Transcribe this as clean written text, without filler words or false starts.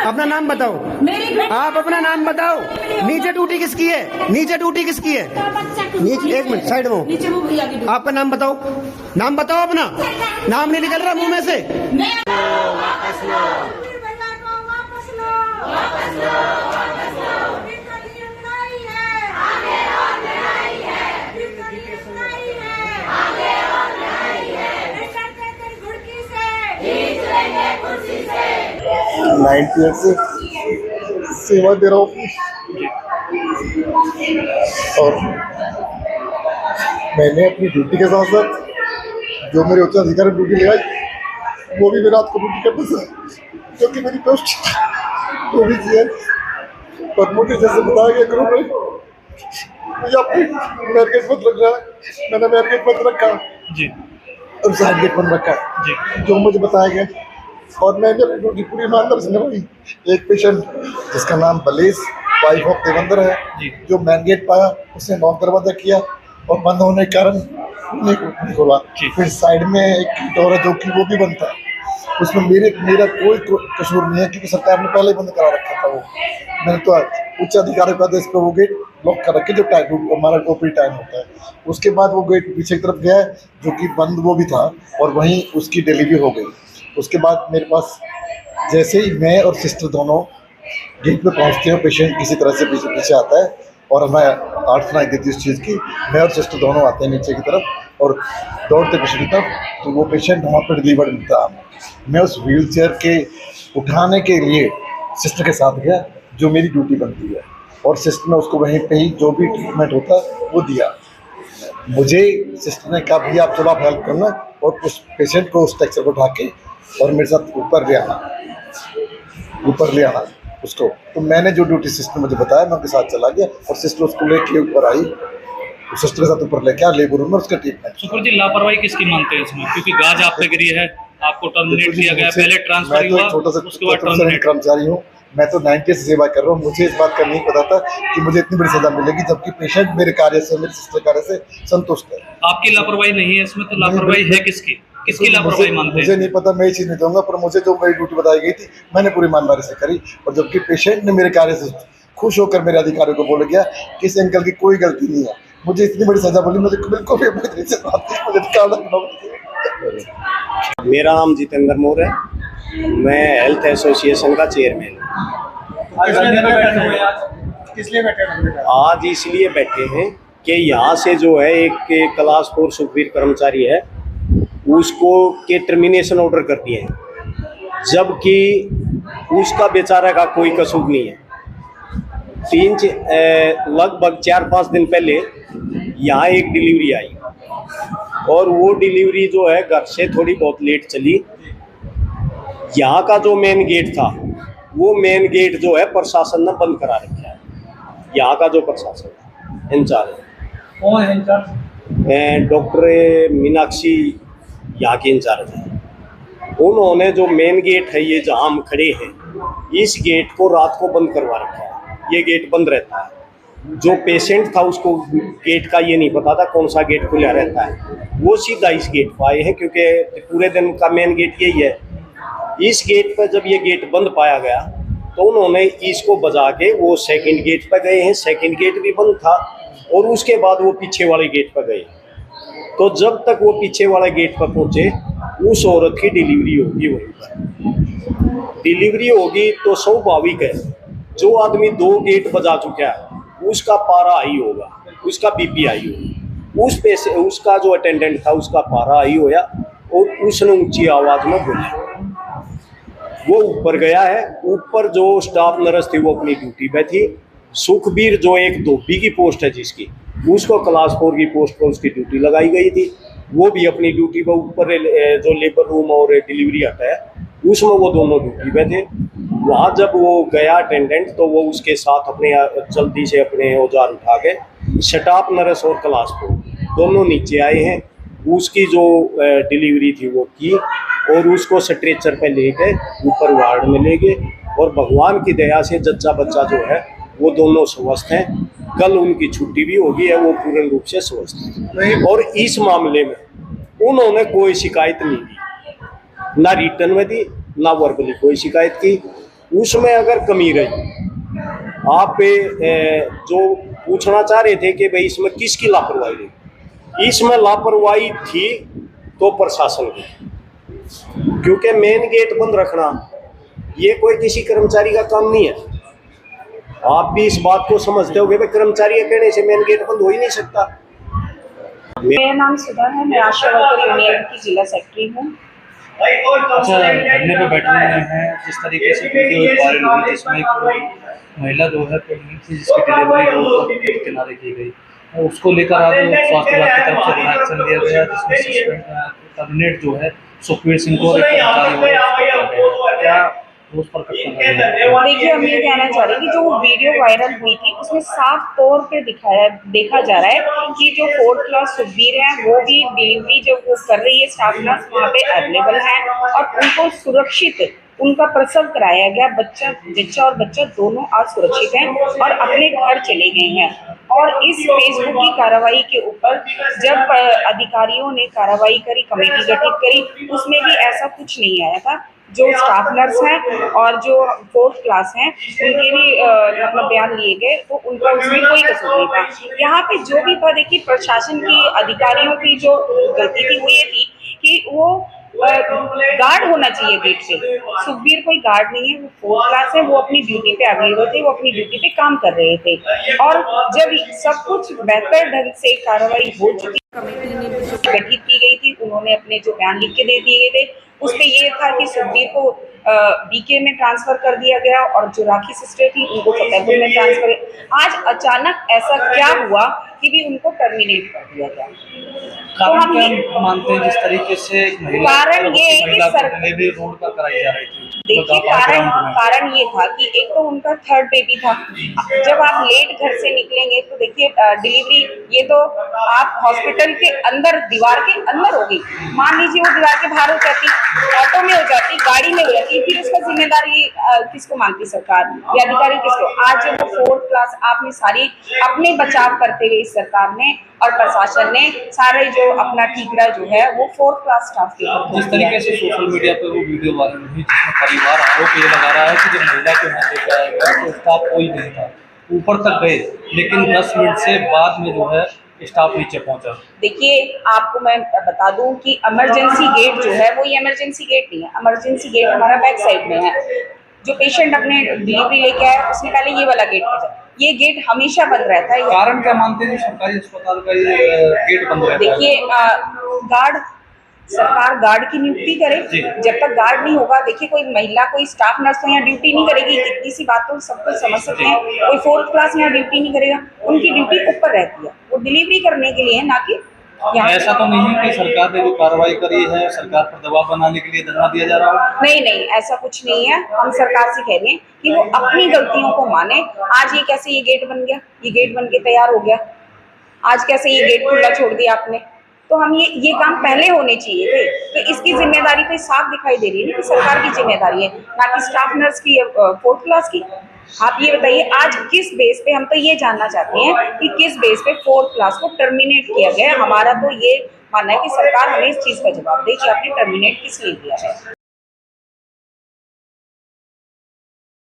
अपना नाम बताओ। आप अपना नाम बताओ। नीचे ड्यूटी किसकी है? नीचे ड्यूटी किसकी है? नीचे, एक मिनट साइड में। आपका नाम बताओ। नाम बताओ अपना। नाम नहीं निकल रहा मुंह में से। से सेवा दे रहा हूँ और मैंने अपनी ड्यूटी के साथ साथ जो मेरे उच्च अधिकारी ड्यूटी लगाई वो भी मैं रात को ड्यूटी करता था, जो कि मेरी पोस्ट वो भी थी। और मुझे जैसे बताया गया करो भाई मुझे अपनी बैरिकेड बंद रख रहा है, मैंने बैरिकेड बंद रखा जी और साइड गेट बंद रखा जी। जो मुझे बताया गया और मैंने अपनी ड्यूटी पूरी ईमानदार से निभाई। एक पेशेंट जिसका नाम बलेश वाइफ ऑफ देवेंद्र है जी। जो मैन गेट पाया उसने नॉक दरवाजा किया और बंद होने के कारण नहीं खोला। फिर साइड में एक डोर है जो कि वो भी बंद था, उसमें मेरा कोई कसूर नहीं है क्योंकि सरकार ने पहले ही बंद करा रखा था। वो मैंने तो उच्च अधिकारी का आदेश पर वो गेट लॉक कर रखे जो टाइम हमारा ओपी टाइम होता है। उसके बाद वो गेट पीछे की तरफ गया जो कि बंद वो भी था और वहीं उसकी डिलीवरी हो गई। उसके बाद मेरे पास जैसे ही मैं और सिस्टर दोनों गेट पे पहुंचते हैं, पेशेंट किसी तरह से पीछे आता है और हमें आर्ट सुनाई देती है उस चीज़ की। मैं और सिस्टर दोनों आते हैं नीचे की तरफ और दौड़ते पेशेंट की तरफ, तो वो पेशेंट वहाँ पर डिलीवर्ड मिलता है। मैं उस व्हील चेयर के उठाने के लिए सिस्टर के साथ गया जो मेरी ड्यूटी बनती है और सिस्टर ने उसको वहीं पे ही जो भी ट्रीटमेंट होता है वो दिया। मुझे सिस्टर ने कहा भैया आप चलो आप हेल्प करना और उस पेशेंट को उस स्ट्रक्चर को उठा के और मेरे साथ ऊपर ले आना उसको। तो मैंने जो ड्यूटी सिस्टर मुझे बताया मैं उनके साथ चला गया और सिस्टर उसको लेके ऊपर आई, सिस्टर के साथ ऊपर लेके आ लेबर रूम में उसका ट्रीटमेंट। सुपर जी लापरवाही किसकी मानते हैं इसमें, क्योंकि गाज आप पे गिरी है, आपको टर्मिनेट किया गया, पहले ट्रांसफर हुआ उसके बाद टर्मिनेट। कर्मचारी हूँ मैं, तो 90 से सेवा कर रहा हूँ। मुझे इस बात का नहीं पता था कि मुझे इतनी बड़ी सजा मिलेगी, जबकि पेशेंट मेरे कार्य से मेरे सिस्टर कार्य से संतुष्ट है। आपकी लापरवाही नहीं है इसमें, तो लापरवाही है किसकी? किसकी लापरवाही मानते हैं? मुझे नहीं पता, मैं ये चीज़ नहीं दूंगा, पर मुझे जो मेरी ड्यूटी बताई गई थी मैंने पूरी ईमानदारी से करी। और जबकि पेशेंट ने मेरे कार्य से खुश होकर मेरे अधिकारियों को बोल गया कि इस अंकल की कोई गलती नहीं है, मुझे इतनी बड़ी सजा बोली, मुझे बिल्कुल भी अपनी तरीके से बात नहीं, मुझे मेरा नाम जितेंद्र मोर है, मैं हेल्थ एसोसिएशन का चेयरमैन हूँ। आज इसलिए बैठे हैं कि यहाँ से जो है एक क्लास 4 सुपीरियर कर्मचारी है उसको के टर्मिनेशन ऑर्डर कर दिए हैं, जबकि उसका बेचारा का कोई कसूर नहीं है। लगभग 4-5 दिन पहले यहाँ एक डिलीवरी आई और वो डिलीवरी जो है घर से थोड़ी बहुत लेट चली। यहाँ का जो मेन गेट था वो मेन गेट जो है प्रशासन ने बंद करा रखा है। यहाँ का जो प्रशासन इंचार्ज कौन है इंचार्ज? डॉक्टर मीनाक्षी यहाँ के इंचार्ज है। उन्होंने जो मेन गेट है ये जहाँ हम खड़े हैं इस गेट को रात को बंद करवा रखा है। ये गेट बंद रहता है। जो पेशेंट था उसको गेट का ये नहीं पता था कौन सा गेट खुला रहता है, वो सीधा इस गेट पर आए हैं क्योंकि पूरे दिन का मेन गेट यही है। इस गेट पर जब ये गेट बंद पाया गया तो उन्होंने इसको बजा के वो सेकंड गेट पर गए हैं। सेकंड गेट भी बंद था और उसके बाद वो पीछे वाले गेट पर गए। तो जब तक वो पीछे वाले गेट पर पहुंचे उस औरत की डिलीवरी होगी, वहीं पर डिलीवरी होगी तो स्वाभाविक है जो आदमी 2 गेट बजा चुका है उसका पारा हाई होगा, उसका बीपी हाई होगा। उसका जो अटेंडेंट था उसका पारा हाई होया और उसने ऊंची आवाज में बोला। वो ऊपर गया है, ऊपर जो स्टाफ नर्स थी वो अपनी ड्यूटी पे थी। सुखबीर जो एक धोबी की पोस्ट है जिसकी उसको क्लास 4 की पोस्ट पर उसकी ड्यूटी लगाई गई थी, वो भी अपनी ड्यूटी पर ऊपर जो लेबर रूम और डिलीवरी हट है उसमें वो दोनों ड्यूटी पे थे। वहाँ जब वो गया अटेंडेंट तो वो उसके साथ अपने जल्दी से अपने औजार उठा के स्टाफ नर्स और क्लास 4 दोनों नीचे आए हैं। उसकी जो डिलीवरी थी वो की और उसको स्ट्रेचर पे लेके ऊपर वार्ड में ले गए और भगवान की दया से जच्चा बच्चा जो है वो दोनों स्वस्थ हैं। कल उनकी छुट्टी भी होगी है, वो पूर्ण रूप से स्वस्थ है। और इस मामले में उन्होंने कोई शिकायत नहीं दी, ना रिटर्न में दी ना वर्बली कोई शिकायत की। उसमें अगर कमी रही, आप जो पूछना चाह रहे थे कि भाई इसमें किसकी लापरवाही रही, इसमें लापरवाही थी तो प्रशासन की, क्योंकि मेन गेट बंद रखना ये कोई किसी कर्मचारी का काम नहीं है। आप भी इस बात को समझते होगे कि कर्मचारी के कहने से मेन गेट बंद हो ही नहीं सकता। मेरा नाम सुधा है, मैं आशा वर्कर यूनियन की जिला सेक्रेटरी हूँ। अच्छा, धरने पे बैठे हुए हैं, जिस तरीके से वीडियो वायरल हुई जिसमें एक महिला जो है प्रेगनेंट थी, जिसकी डिलीवरी रोड पर किनारे की गई, उसको लेकर आज स्वास्थ्य विभाग की तरफ से बड़ा एक्शन लिया गया, जिसमें टर्मिनेट जो है सुखबीर सिंह को क्या रोज पर देखिए, हम ये कहना चाह रहे हैं कि जो वीडियो वायरल हुई थी उसमें साफ तौर पे देखा जा रहा है कि जो 4th क्लास सुखबीर है वो भी डिलीवरी जो वो कर रही है, स्टाफ नर्स वहाँ पे अवेलेबल है और उनको सुरक्षित उनका प्रसव कराया गया। बच्चा और बच्चा दोनों आज सुरक्षित हैं और अपने घर चले गए हैं। और इस फेसबुक की कार्रवाई के ऊपर जब अधिकारियों ने कार्रवाई करी, कमेटी गठित करी, उसमें भी ऐसा कुछ नहीं आया था। जो स्टाफ नर्स हैं और जो 4th क्लास हैं उनके भी मतलब बयान लिए गए, तो उनका उसमें कोई कसूर नहीं था। यहाँ पे जो भी था, देखिए प्रशासन की अधिकारियों की जो गलती थी वो ये थी कि वो गार्ड होना चाहिए गेट पे। सुखबीर कोई गार्ड नहीं है, वो 4th क्लास है, वो अपनी ड्यूटी पे अवेलेबल थे, वो अपनी ड्यूटी पे काम कर रहे थे। और जब सब कुछ बेहतर ढंग से कार्रवाई हो चुकी, कमेटी गठित की गई थी, उन्होंने अपने जो बयान लिख के दे दिए गए थे, उसमें ये था कि सुखबीर को बीके में ट्रांसफर कर दिया गया और जो राखी सिस्टर थी उनको फतेहपुर में ट्रांसफर। आज अचानक ऐसा क्या हुआ कि भी उनको टर्मिनेट कर दिया गया। तो हम ये मानते हैं जिस तरीके से कारण ये है कि सरकार रोड पर कराई जा रही थी। देखिए, कारण ये था कि एक तो उनका 3rd बेबी था। जब आप लेट घर से निकलेंगे तो देखिए डिलीवरी ये तो आप हॉस्पिटल के अंदर, दीवार के अंदर होगी। मान लीजिए वो दीवार के बाहर हो जाती, ऑटो में हो जाती, गाड़ी में हो जाती, फिर उसका जिम्मेदारी किसको मानती सरकार या अधिकारी किसको? आज जब वो 4th क्लास आपने सारी अपने बचाव करते हुए इस सरकार ने और प्रशासन ने सारे जो अपना ठीकरा जो है वो 4th क्लास स्टाफ के ऊपर। जिस तरीके से सोशल मीडिया पे वो वीडियो वायरल हुई जिसमें परिवार आरोप ये लगा रहा है कि जब महिला को यहाँ लेकर आया गया तो स्टाफ कोई नहीं था, ऊपर तक गए लेकिन 10 मिनट से बाद में जो है स्टाफ नीचे पहुंचा। देखिए, आपको मैं बता दूं कि इमरजेंसी गेट जो है वो ये इमरजेंसी गेट नहीं है। इमरजेंसी गेट हमारा बैक साइड में है। जो पेशेंट अपने डिलीवरी लेके आया उसने पहले ये वाला गेट खोला। ये गेट हमेशा बंद रहता है। कारण क्या मानते हैं सरकारी अस्पताल का ये गेट बंद रहता है? देखिए, सरकार गार्ड की नियुक्ति करे। जब तक गार्ड नहीं होगा, देखिए कोई महिला, कोई स्टाफ नर्स तो यहाँ ड्यूटी नहीं करेगी। इतनी सी बात तो सब कुछ समझ सकते हैं। कोई 4th क्लास यहाँ ड्यूटी नहीं करेगा, उनकी ड्यूटी ऊपर रहती है, वो डिलीवरी करने के लिए है, ना कि ऐसा तो नहीं है कि सरकार ने जो कार्रवाई करी है सरकार पर दबाव बनाने के लिए धरना दिया जा रहा हो? नहीं, ऐसा कुछ नहीं है। हम सरकार से कह रहे हैं कि वो अपनी गलतियों को माने। आज ये कैसे ये गेट बन गया, ये गेट बन के तैयार हो गया, आज कैसे ये गेट खुला छोड़ दिया आपने? तो हम ये काम पहले होने चाहिए थे। तो इसकी जिम्मेदारी तो साफ दिखाई दे रही है कि सरकार की जिम्मेदारी है, ना कि स्टाफ नर्स की या 4th क्लास की। आप ये बताइए, आज किस बेस पे, हम तो ये जानना चाहते हैं कि किस बेस पे 4th क्लास को टर्मिनेट किया गया। हमारा तो ये मानना है कि सरकार हमें इस चीज़ का जवाब दे कि आपने टर्मिनेट किस लिए किया है।